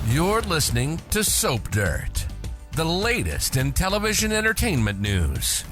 You're listening to Soap Dirt, the latest in television entertainment news.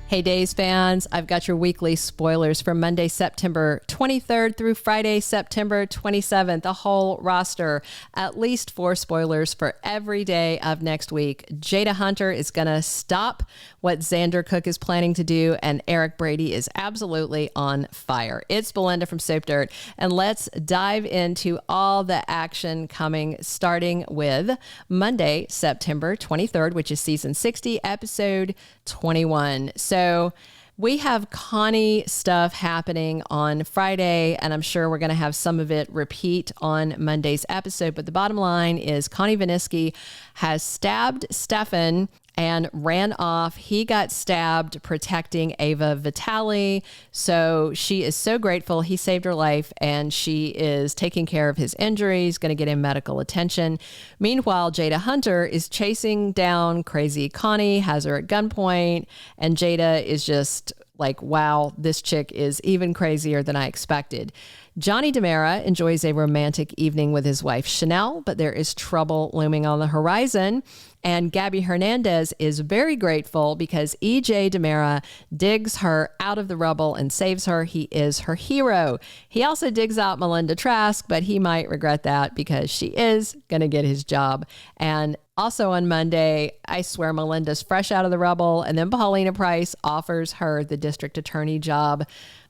Hey Days fans, I've got your weekly spoilers from Monday, September 23rd through Friday, September 27th, a whole roster, at least 4 spoilers for every day of next week. Jada Hunter is going to stop what Xander Cook is planning to do, and Eric Brady is absolutely on fire. It's Belinda from Soap Dirt, and let's dive into all the action coming, starting with Monday, September 23rd, which is season 60, episode 21. So we have Connie stuff happening on Friday, and I'm sure we're going to have some of it repeat on Monday's episode. But the bottom line is Connie Viniski has stabbed Stefan and ran off. He got stabbed protecting Ava Vitali. So she is so grateful he saved her life, and she is taking care of his injuries, going to get him medical attention. Meanwhile, Jada Hunter is chasing down crazy Connie, has her at gunpoint, and Jada is just like, wow, this chick is even crazier than I expected. Johnny DiMera enjoys a romantic evening with his wife, Chanel, but there is trouble looming on the horizon. And Gabi Hernandez is very grateful because EJ DiMera digs her out of the rubble and saves her. He is her hero. He also digs out Melinda Trask, but he might regret that because she is going to get his job. And also on Monday, I swear Melinda's fresh out of the rubble, and then Paulina Price offers her the district attorney job.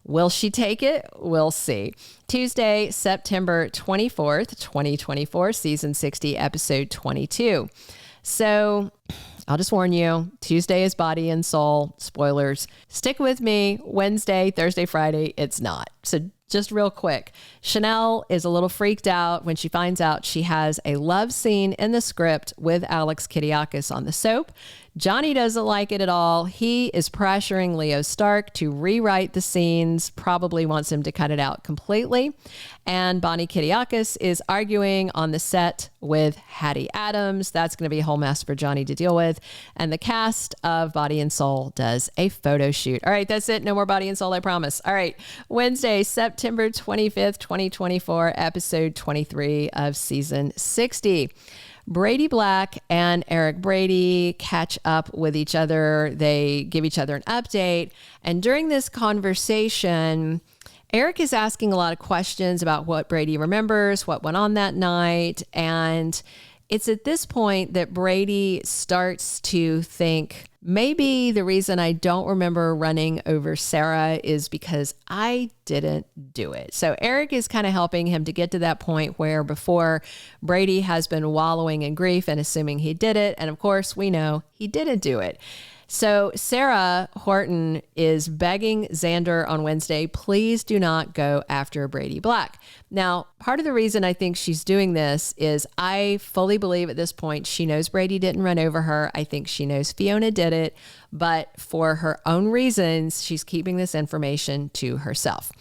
Will she take it? We'll see. Tuesday, September 24th, 2024, season 60, episode 22. So I'll just warn you, Tuesday is body and soul. Spoilers. Stick with me. Wednesday, Thursday, Friday, it's not. So just real quick, Chanel is a little freaked out when she finds out she has a love scene in the script with Alex Kidiakis on the soap. Johnny doesn't like it at all. He is pressuring Leo Stark to rewrite the scenes, probably wants him to cut it out completely. And Bonnie Kidiakis is arguing on the set with Hattie Adams. That's going to be a whole mess for Johnny to deal with. And the cast of Body and Soul does a photo shoot. All right, that's it. No more Body and Soul, I promise. All right, Wednesday, September 25th, 2024, episode 23 of season 60. Brady Black and Eric Brady catch up with each other. They give each other an update. And during this conversation, Eric is asking a lot of questions about what Brady remembers, what went on that night. And it's at this point that Brady starts to think, maybe the reason I don't remember running over Sarah is because I didn't do it. So Eric is kind of helping him to get to that point where before Brady has been wallowing in grief and assuming he did it. And of course, we know he didn't do it. So Sarah Horton is begging Xander on Wednesday, please do not go after Brady Black. Now, part of the reason I think she's doing this is I fully believe at this point she knows Brady didn't run over her. I think she knows Fiona did it, but for her own reasons, she's keeping this information to herself.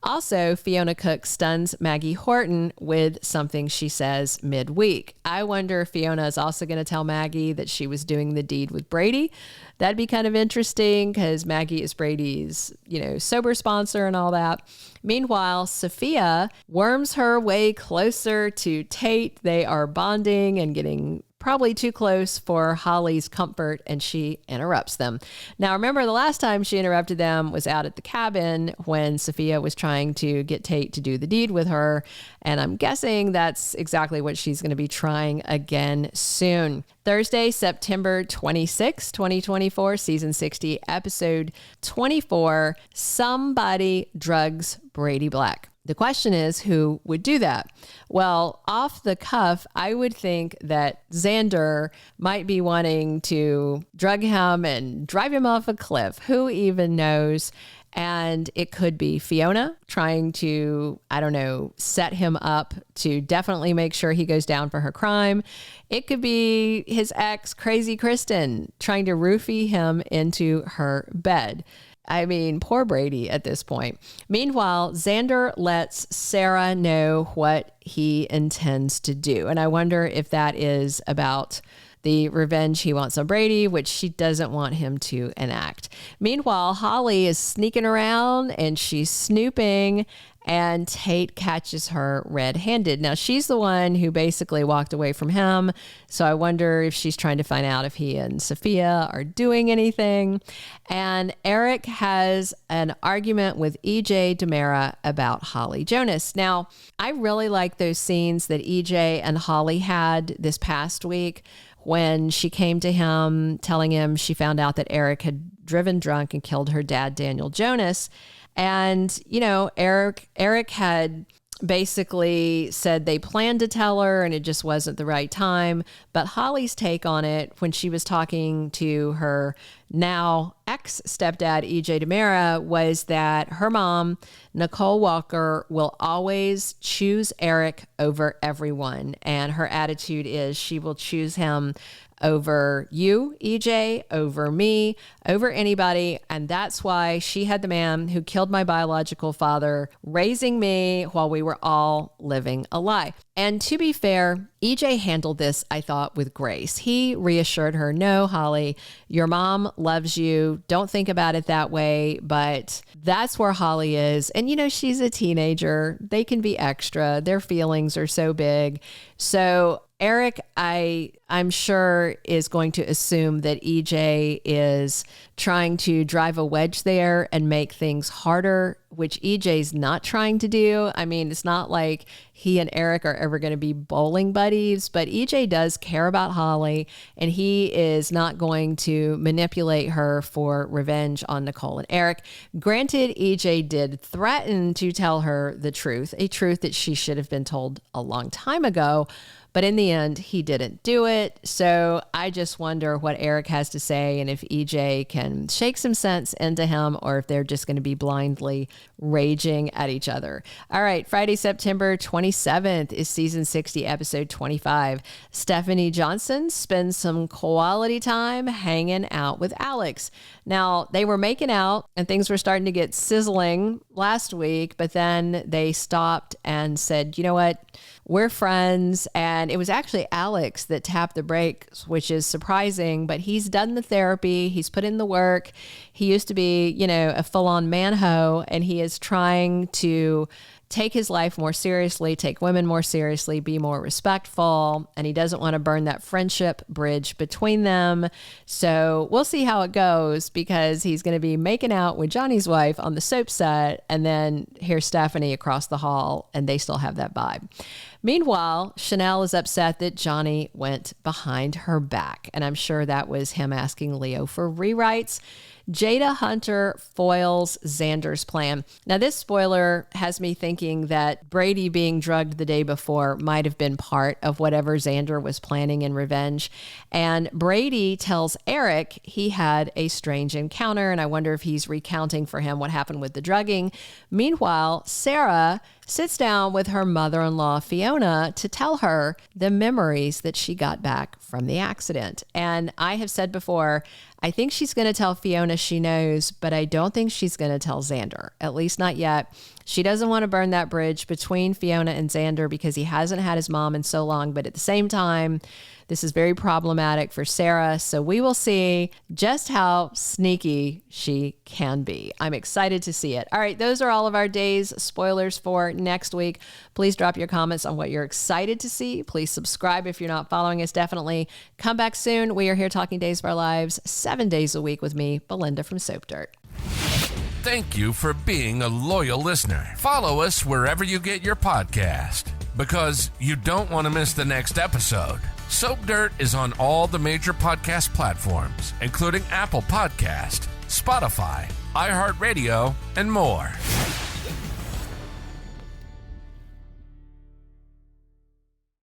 Also, Fiona Cook stuns Maggie Horton with something she says midweek. I wonder if Fiona is also going to tell Maggie that she was doing the deed with Brady. That'd be kind of interesting because Maggie is Brady's, sober sponsor and all that. Meanwhile, Sophia worms her way closer to Tate. They are bonding and getting probably too close for Holly's comfort, and she interrupts them. Now, remember the last time she interrupted them was out at the cabin when Sophia was trying to get Tate to do the deed with her, and I'm guessing that's exactly what she's going to be trying again soon. Thursday, September 26, 2024, season 60, episode 24, Somebody Drugs Brady Black. The question is, who would do that? Well, off the cuff, I would think that Xander might be wanting to drug him and drive him off a cliff. Who even knows? And it could be Fiona trying to, set him up to definitely make sure he goes down for her crime. It could be his ex, Crazy Kristen, trying to roofie him into her bed. I mean, poor Brady at this point. Meanwhile, Xander lets Sarah know what he intends to do. And I wonder if that is about the revenge he wants on Brady, which she doesn't want him to enact. Meanwhile, Holly is sneaking around and she's snooping, and Tate catches her red-handed. Now, she's the one who basically walked away from him, so I wonder if she's trying to find out if he and Sophia are doing anything. And Eric has an argument with EJ DiMera about Holly Jonas. Now, I really like those scenes that EJ and Holly had this past week when she came to him telling him she found out that Eric had driven drunk and killed her dad, Daniel Jonas. And, you know, Eric had basically said they planned to tell her and it just wasn't the right time. But Holly's take on it when she was talking to her now ex-stepdad, EJ DiMera, was that her mom, Nicole Walker, will always choose Eric over everyone. And her attitude is she will choose him over you, EJ, over me, over anybody. And that's why she had the man who killed my biological father raising me while we were all living a lie. And to be fair, EJ handled this, I thought, with grace. He reassured her, no, Holly, your mom loves you. Don't think about it that way. But that's where Holly is. And, you know, she's a teenager. They can be extra. Their feelings are so big. So Eric, I'm sure, is going to assume that EJ is trying to drive a wedge there and make things harder, which EJ's not trying to do. I mean, it's not like he and Eric are ever going to be bowling buddies, but EJ does care about Holly, and he is not going to manipulate her for revenge on Nicole and Eric. Granted, EJ did threaten to tell her the truth, a truth that she should have been told a long time ago. But in the end, he didn't do it. So I just wonder what Eric has to say and if EJ can shake some sense into him or if they're just going to be blindly raging at each other. All right, Friday, September 27th is season 60, episode 25. Stephanie Johnson spends some quality time hanging out with Alex. Now, they were making out and things were starting to get sizzling last week, but then they stopped and said, you know what? We're friends. And it was actually Alex that tapped the brakes, which is surprising, but he's done the therapy. He's put in the work. He used to be, you know, a full-on man-ho, and he is trying to take his life more seriously, take women more seriously, be more respectful, and he doesn't want to burn that friendship bridge between them. So we'll see how it goes, because he's going to be making out with Johnny's wife on the soap set, and then here's Stephanie across the hall, and they still have that vibe. Meanwhile, Chanel is upset that Johnny went behind her back, and I'm sure that was him asking Leo for rewrites. Jada Hunter foils Xander's plan. Now, this spoiler has me thinking that Brady being drugged the day before might have been part of whatever Xander was planning in revenge. And Brady tells Eric he had a strange encounter, and I wonder if he's recounting for him what happened with the drugging. Meanwhile, Sarah sits down with her mother-in-law, Fiona, to tell her the memories that she got back from the accident. And I have said before, I think she's going to tell Fiona she knows, but I don't think she's going to tell Xander, at least not yet. She doesn't want to burn that bridge between Fiona and Xander because he hasn't had his mom in so long. But at the same time, this is very problematic for Sarah. So we will see just how sneaky she can be. I'm excited to see it. All right, those are all of our days spoilers for next week. Please drop your comments on what you're excited to see. Please subscribe if you're not following us. Definitely come back soon. We are here talking Days of Our Lives 7 days a week with me, Belinda from Soap Dirt. Thank you for being a loyal listener. Follow us wherever you get your podcast, because you don't want to miss the next episode. Soap Dirt is on all the major podcast platforms, including Apple Podcast, Spotify, iHeartRadio, and more.